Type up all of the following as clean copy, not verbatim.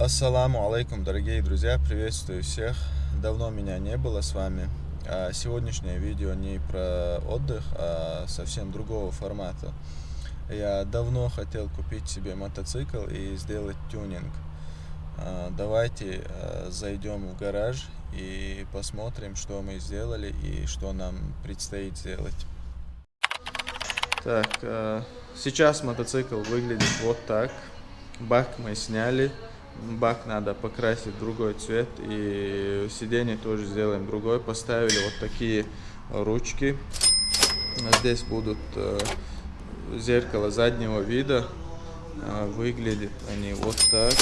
Ассаламу алейкум, дорогие друзья, приветствую всех. Давно меня не было с вами. Сегодняшнее видео не про отдых, а совсем другого формата. Я давно хотел купить себе мотоцикл и сделать тюнинг. Давайте зайдем в гараж и посмотрим, что мы сделали и что нам предстоит сделать. Так, сейчас мотоцикл выглядит вот так. Бак мы сняли. Бак надо покрасить в другой цвет, и сиденье тоже сделаем другой. Поставили вот такие ручки. Здесь будут зеркало заднего вида. Выглядят они вот так.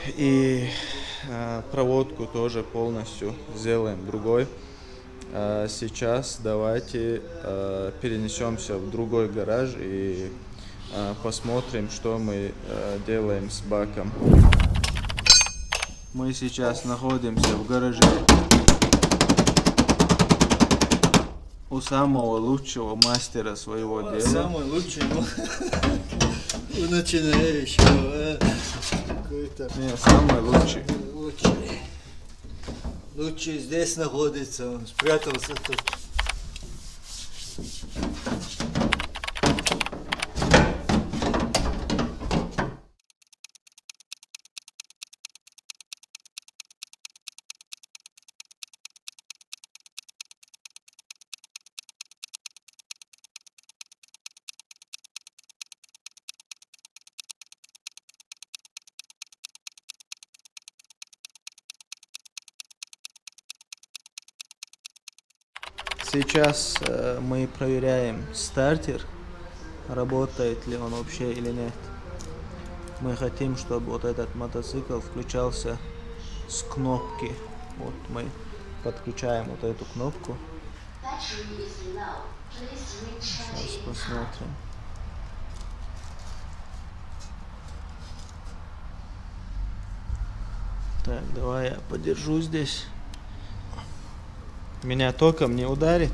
И проводку тоже полностью сделаем другой. Сейчас давайте перенесемся в другой гараж и посмотрим, что мы делаем с баком. Мы сейчас находимся в гараже у самого лучшего мастера своего дела. Самый лучший, у начинающего. Не, самый лучший. Лучший здесь находится, он спрятался тут. Сейчас мы проверяем стартер, работает ли он вообще или нет. Мы хотим, чтобы вот этот мотоцикл включался с кнопки. Вот мы подключаем вот эту кнопку. Сейчас посмотрим. Так, давай я подержу здесь. Меня током не ударит.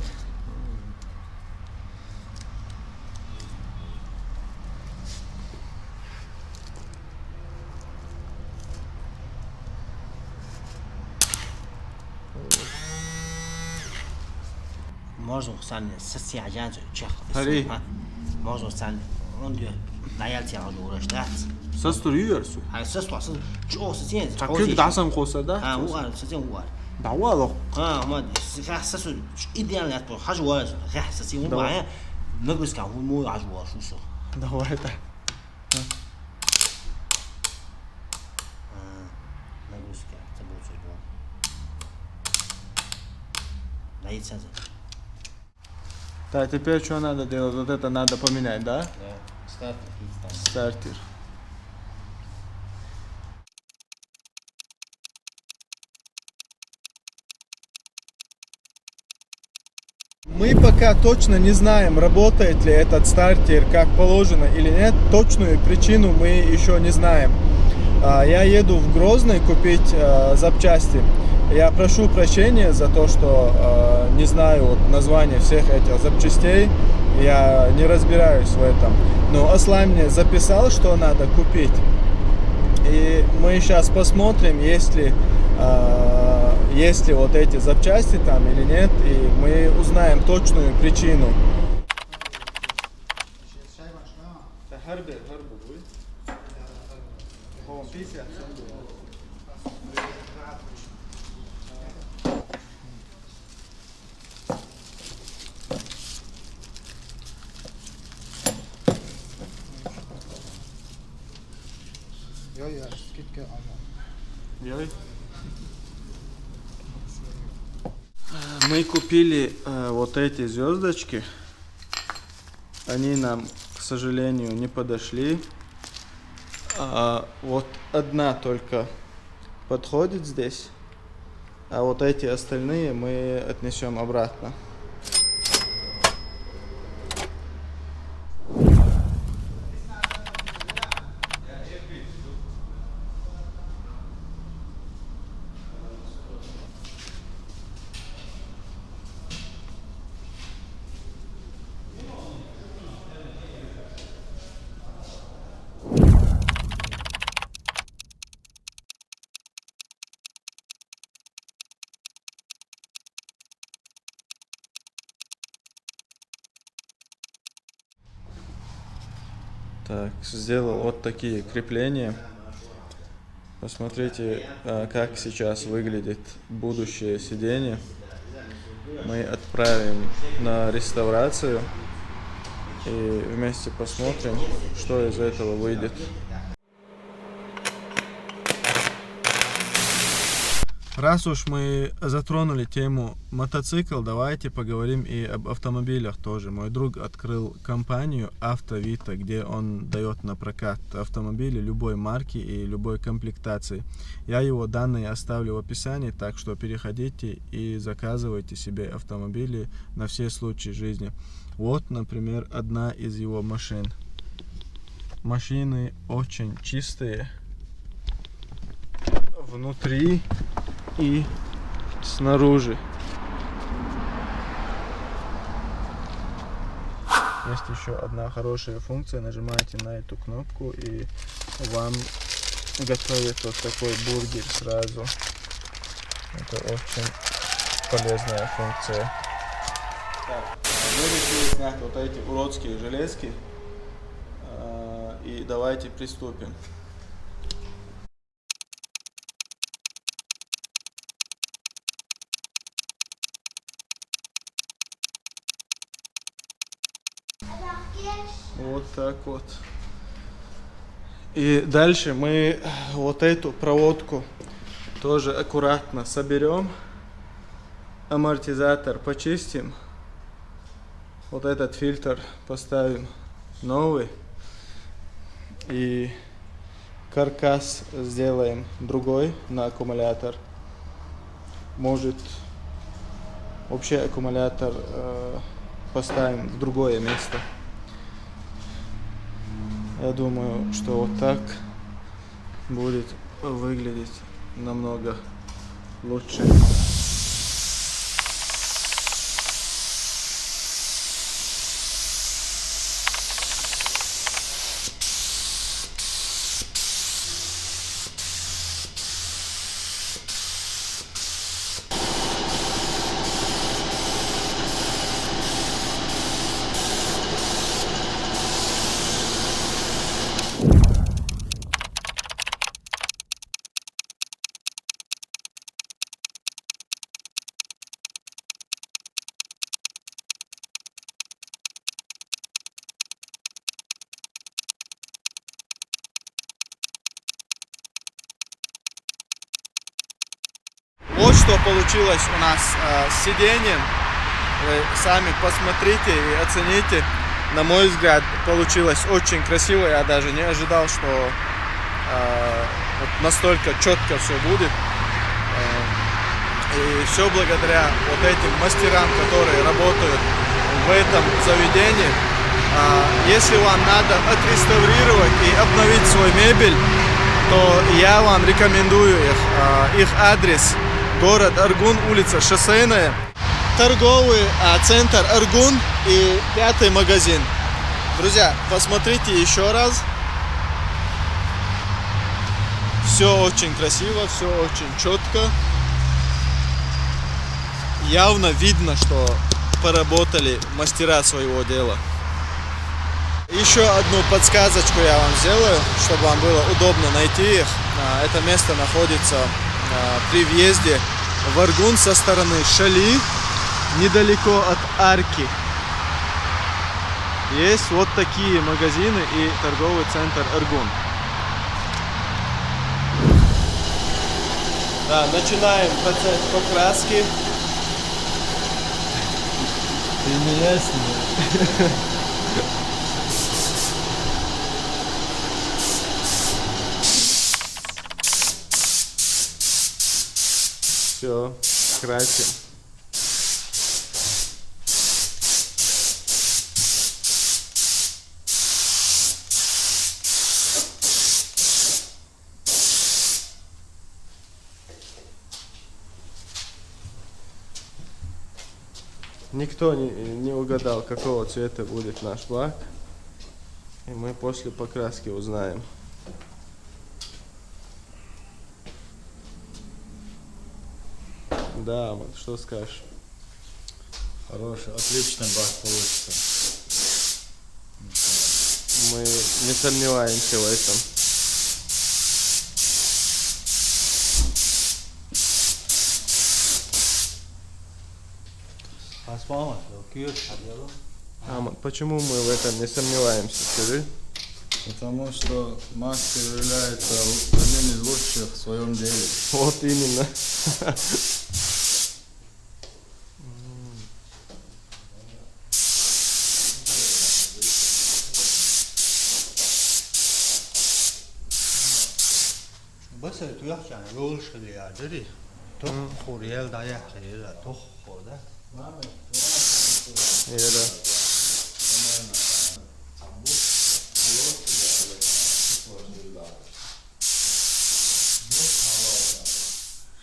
Можно сами социально Hadi. можно сами он diyor dayaltıyla uğraştı. Ses duyuyorsun. Ha ses var ses çok ses yani. Takip dasam kosa da. Ha bu var ses var. Davalo. Ha ama ses ideal ya bu hacı var. Ha ses bu var. نقص كان هو مو عجوه شو Давай это. нагрузка это будет его. Найдется. Так, теперь что надо делать? Вот это надо поменять, да? Да. Стартер. Стартер. Мы пока точно не знаем, работает ли этот стартер как положено или нет. Точную причину мы еще не знаем. Я еду в Грозный купить запчасти. Я прошу прощения за то, что не знаю вот название всех этих запчастей. Я не разбираюсь в этом. Но Аслан мне записал, что надо купить. И мы сейчас посмотрим, есть ли вот эти запчасти там или нет, и мы узнаем точную причину. Мы купили вот эти звездочки. Они нам, к сожалению, не подошли. Вот одна только подходит здесь. А вот эти остальные мы отнесем обратно. Так, сделал вот такие крепления. Посмотрите, как сейчас выглядит будущее сиденье. Мы отправим на реставрацию и вместе посмотрим, что из этого выйдет. Раз уж мы затронули тему мотоцикл, давайте поговорим и об автомобилях тоже. Мой друг открыл компанию Автовита, где он дает на прокат автомобили любой марки и любой комплектации. Я его данные оставлю в описании, так что переходите и заказывайте себе автомобили на все случаи жизни. Вот, например, одна из его машин. Машины очень чистые внутри и снаружи. Есть еще одна хорошая функция. Нажимаете на эту кнопку и вам готовит вот такой бургер сразу. Это очень полезная функция. Так, мы решили снять вот эти уродские железки. И давайте приступим. Вот так вот. И дальше мы вот эту проводку тоже аккуратно соберем. Амортизатор почистим. Вот этот фильтр поставим новый. И каркас сделаем другой на аккумулятор. Может, вообще аккумулятор поставим в другое место. Я думаю, что вот так будет выглядеть намного лучше. Вот что получилось у нас с сиденьем. Вы сами посмотрите и оцените. На мой взгляд, получилось очень красиво. Я даже не ожидал, что вот настолько четко все будет. И все благодаря вот этим мастерам, которые работают в этом заведении. Если вам надо отреставрировать и обновить свой мебель, то я вам рекомендую их. Их адрес: город Аргун, улица Шоссейная, торговый центр Аргун и 5-й магазин. Друзья, посмотрите еще раз. Все очень красиво, все очень четко. Явно видно, что поработали мастера своего дела. Еще одну подсказочку я вам сделаю, чтобы вам было удобно найти их. Это место находится при въезде в Аргун со стороны Шали, недалеко от арки. Есть вот такие магазины и торговый центр Аргун. Да, начинаем процесс покраски. Ты меня снимаешь? Все, красим. Никто не угадал, какого цвета будет наш бак. И мы после покраски узнаем. Да, вот что скажешь? Хороший, отличный бак получится. Мы не сомневаемся в этом. Почему мы в этом не сомневаемся, скажи? Потому что мастер является одним из лучших в своем деле. Вот именно. بس تو یک چند رول شده یا داری تو خوریل دا یک خیلی تو خورده Это.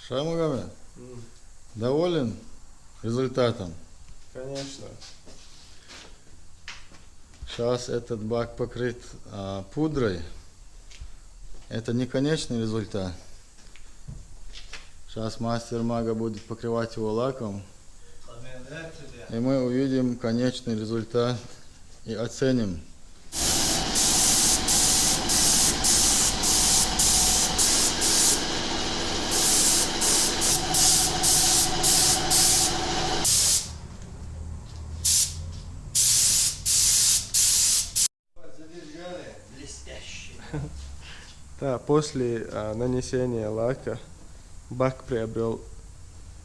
Шамугаме, доволен результатом? Конечно. Сейчас этот бак покрыт пудрой. Это не конечный результат. Сейчас мастер мага будет покрывать его лаком. И мы увидим конечный результат и оценим. Да, после нанесения лака бак приобрел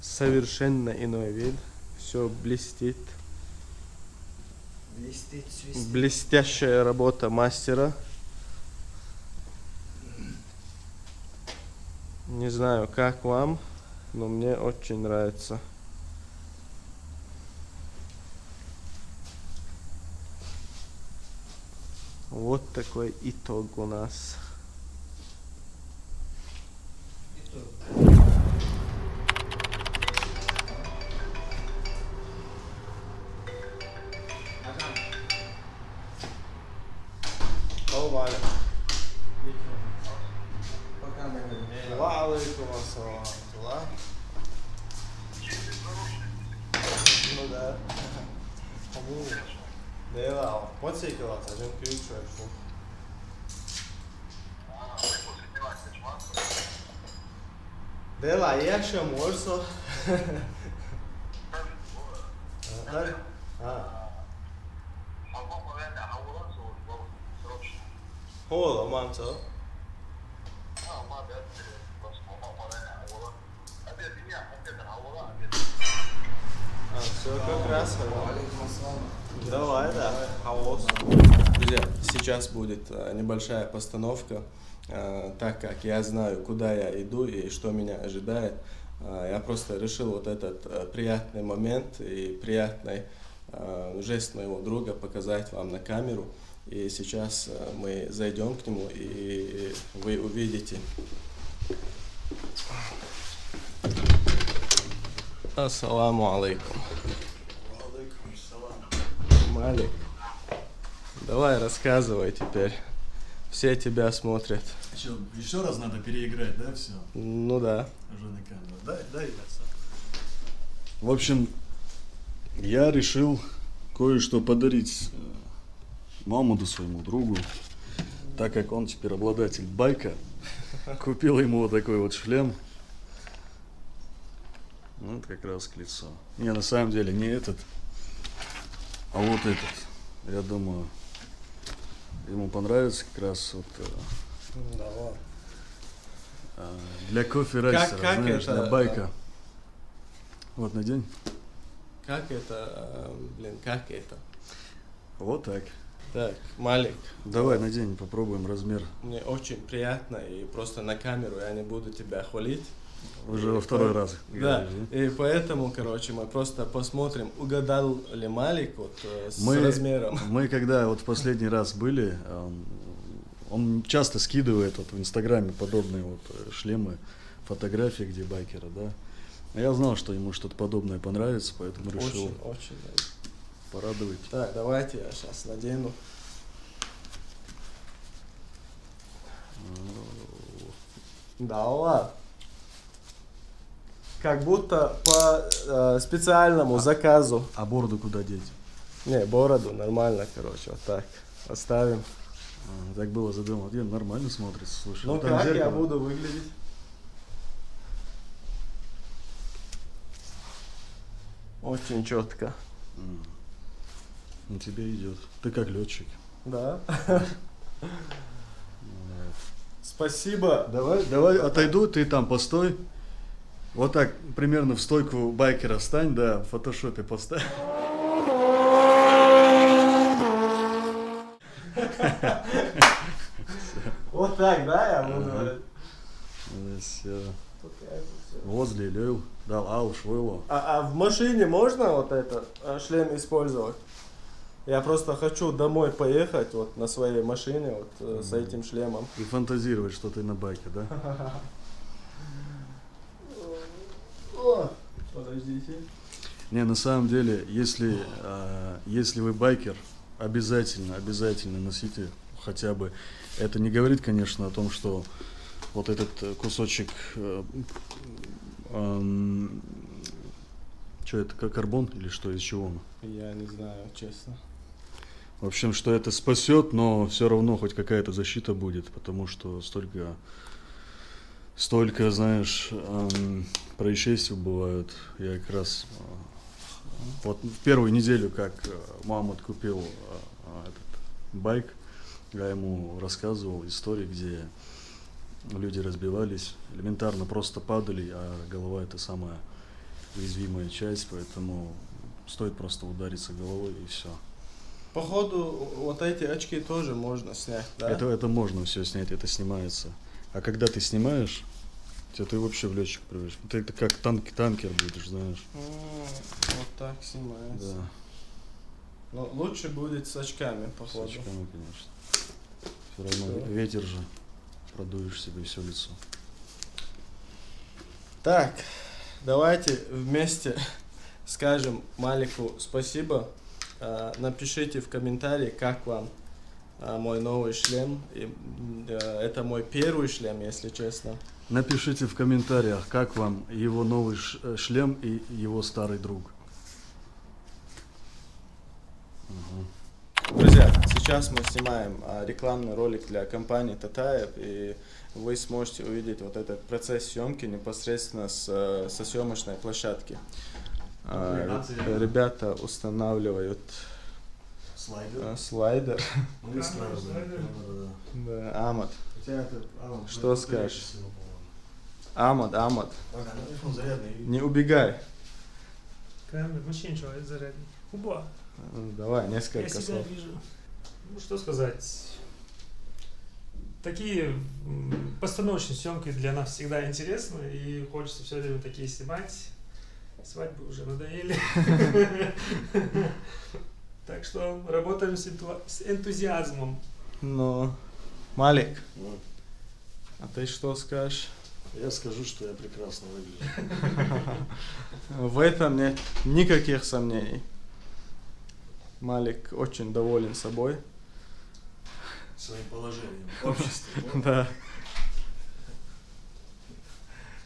совершенно иной вид. Все блестит. Блестящая работа мастера. Не знаю, как вам, но мне очень нравится. Вот такой итог у нас. Валейкум ассалам. Ну да. Dela, pode ser que ela tá dizendo que isso é fofo. Dela aí acha almoço. Rola, mano. Все как раз. Давай, да. Друзья, сейчас будет небольшая постановка, так как я знаю, куда я иду и что меня ожидает. Я просто решил вот этот приятный момент и приятный жест моего друга показать вам на камеру. И сейчас мы зайдем к нему и вы увидите. Ассаламу алейкум. Малик, давай рассказывай теперь. Все тебя смотрят. Что, еще раз надо переиграть, да, все? Ну да. Уже на камеру. Дай. В общем, я решил кое-что подарить Мамуду, своему другу, так как он теперь обладатель байка. Купил ему вот такой вот шлем. Ну, это как раз к лицу. Не, на самом деле не этот, а вот этот. Я думаю, ему понравится как раз вот для кофе-рейсера, Как знаешь, это, для байка. Вот, надень. Как это, как это? Вот так. Так, Малик. Давай, надень, попробуем размер. Мне очень приятно, и просто на камеру я не буду тебя хвалить. Уже во второй раз. Да, и поэтому, короче, мы просто посмотрим, угадал ли Малик вот с размером. Мы когда вот в последний раз были, он часто скидывает вот в Инстаграме подобные вот шлемы, фотографии, где байкеры, да. Я знал, что ему что-то подобное понравится, поэтому решил Очень. порадовать. Так, давайте я сейчас надену. Да ладно. Как будто по специальному заказу. А бороду куда деть? Не, бороду нормально, короче, вот так оставим. Так было задумал. Нет, нормально смотрится, слушай. Ну там как я зеркало. буду выглядеть? Очень четко. На тебе идет. Ты как летчик. Да. Спасибо. Давай отойду, ты там постой. Вот так, примерно в стойку байкера встань, да, в фотошопе поставь. Вот так, да, я буду? Все. Возле лил, дал ауш, выло. А в машине можно вот этот шлем использовать? Я просто хочу домой поехать вот на своей машине вот с этим шлемом. И фантазировать, что ты на байке, да? Подождите. Не, на самом деле, если вы байкер, обязательно носите хотя бы. Это не говорит, конечно, о том, что вот этот кусочек, что это, как карбон или что, из чего он? Я не знаю, честно. В общем, что это спасет, но все равно хоть какая-то защита будет, потому что столько, знаешь, происшествий бывают. Я как раз вот в первую неделю, как Мухаммад купил этот байк, я ему рассказывал истории, где люди разбивались, элементарно просто падали, а голова это самая уязвимая часть, поэтому стоит просто удариться головой и все. Походу, вот эти очки тоже можно снять, да? Это можно все снять, это снимается. А когда ты снимаешь, ты вообще в летчик превращаешь. Это как танкер будешь, знаешь. Вот так снимается. Да, Но лучше будет с очками, с походу. очками, конечно. Все равно Всё. ветер же, продуешь себе все лицо. Так, давайте вместе скажем Малику спасибо. Напишите в комментарии, как вам мой новый шлем. Это мой первый шлем, если честно. Напишите в комментариях, как вам его новый шлем и его старый друг. Друзья, сейчас мы снимаем рекламный ролик для компании Татаев, и вы сможете увидеть вот этот процесс съемки непосредственно со съемочной площадки. Ребята устанавливают слайдер. Да, Амад. Что скажешь? Амад, не убегай. Камера, вообще ничего, это зарядник. Уба, Давай, я несколько себя слов. вижу. Ну, что сказать. Такие постановочные съемки для нас всегда интересны, и хочется все время такие снимать. Свадьбы уже надоели. Так что работаем с энтузиазмом. Ну, Малик, а ты что скажешь? Я скажу, что я прекрасно выгляжу. В этом нет никаких сомнений. Малик очень доволен собой. Своим положением в обществе. Да.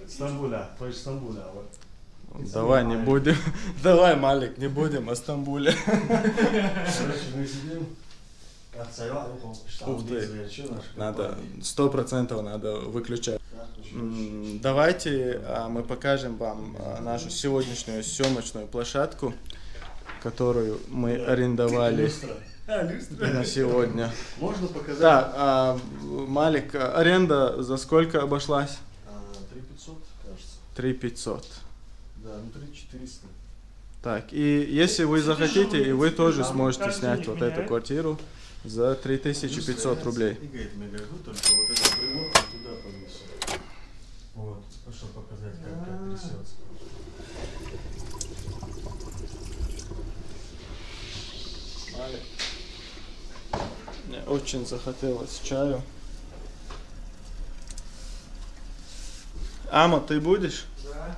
Стамбуля, то есть Стамбуля. Вот. Давай не будем. Давай, Малик, не будем о Стамбуле. Короче, мы сидим. Ух ты. Надо 100% надо выключать. Давайте мы покажем вам нашу сегодняшнюю съемочную площадку, которую мы арендовали на сегодня. Можно показать? Так, Малик, аренда за сколько обошлась? 3500, кажется. 3500. Да, ну 3400. Так, и если вы захотите, и вы тоже сможете снять вот эту квартиру за 3500 рублей. Двигает мегагу, только вот этот привод туда повесил. Вот, чтобы показать, как трясется. Малик, мне очень захотелось чаю. Ама, ты будешь? Да.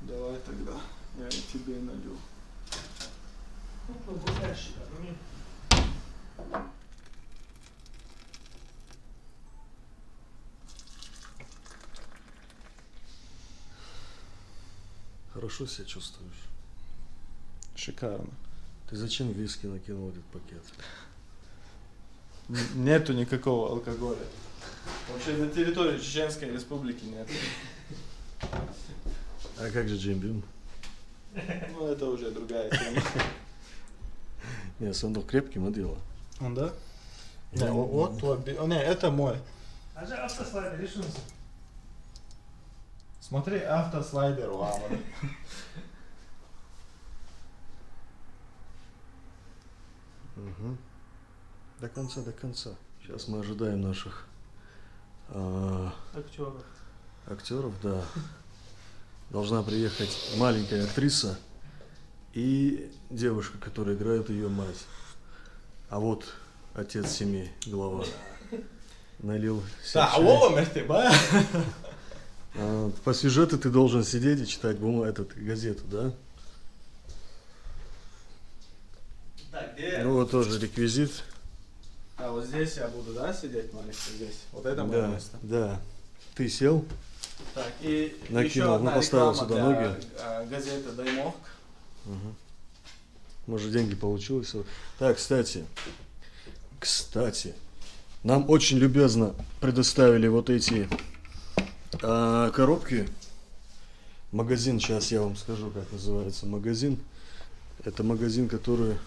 Давай тогда, я и тебе налью. Ну, дальше, да, ну, Хорошо себя чувствуешь? Шикарно. Ты зачем виски накинул в этот пакет? Нету никакого алкоголя. Вообще на территории Чеченской Республики нет. А как же Джим Бим? Ну, это уже другая тема. Не, сундук крепкий, модела. Он, да? Не, Не, вот твой. Не, это мой. А же автослайдер решился. Смотри, автослайдер у Амона. Угу. До конца, до конца. Сейчас мы ожидаем наших Актеров. актеров, да. Должна приехать маленькая актриса и девушка, которая играет ее мать. А вот отец семьи, глава, налил себе чай. По сюжету ты должен сидеть и читать газету, да? Так, где? Ну вот тоже реквизит. А вот здесь я буду, да, сидеть маленько здесь? Вот это мое Да, место. да. Ты сел? Так, и Накинул, еще одна поставил реклама сюда для ноги. газеты «Даймок». Угу. Может, деньги получилось. Так, кстати, нам очень любезно предоставили вот эти коробки. Магазин, сейчас я вам скажу, как называется магазин. Это магазин, который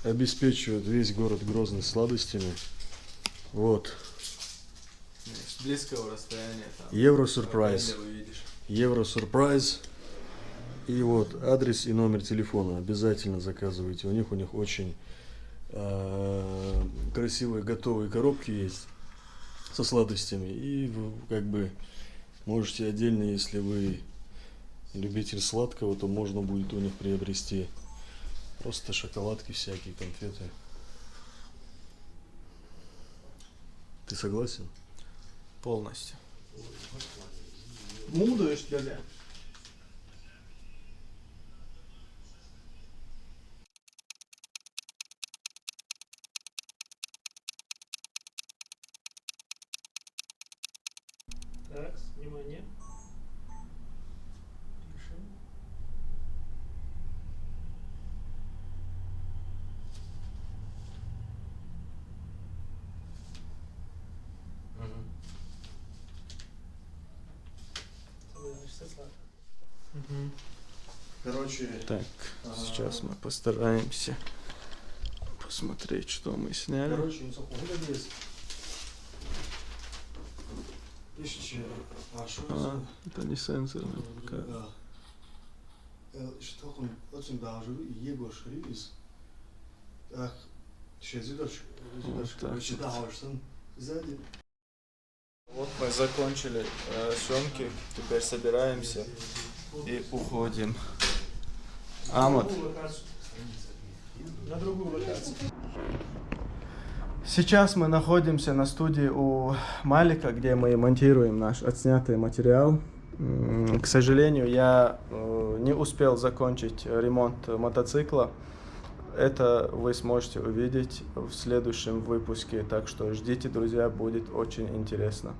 обеспечивает весь город Грозный сладостями. Вот. С близкого расстояния. Там, Евросюрприз. увидишь. Евросюрприз. И вот адрес и номер телефона. Обязательно заказывайте. У них очень красивые готовые коробки есть со сладостями. И вы как бы можете отдельно, если вы любитель сладкого, то можно будет у них приобрести просто шоколадки всякие, конфеты. Ты согласен? Полностью. Мудуешь, дядя? Так, внимание. Пишем. Короче, Так, сейчас мы постараемся посмотреть, что мы сняли. Это не сенсорный. Вот мы закончили съемки, теперь собираемся и уходим. Амат. На другую локацию. Сейчас мы находимся на студии у Малика, где мы монтируем наш отснятый материал. К сожалению, я не успел закончить ремонт мотоцикла. Это вы сможете увидеть в следующем выпуске, так что ждите, друзья, будет очень интересно.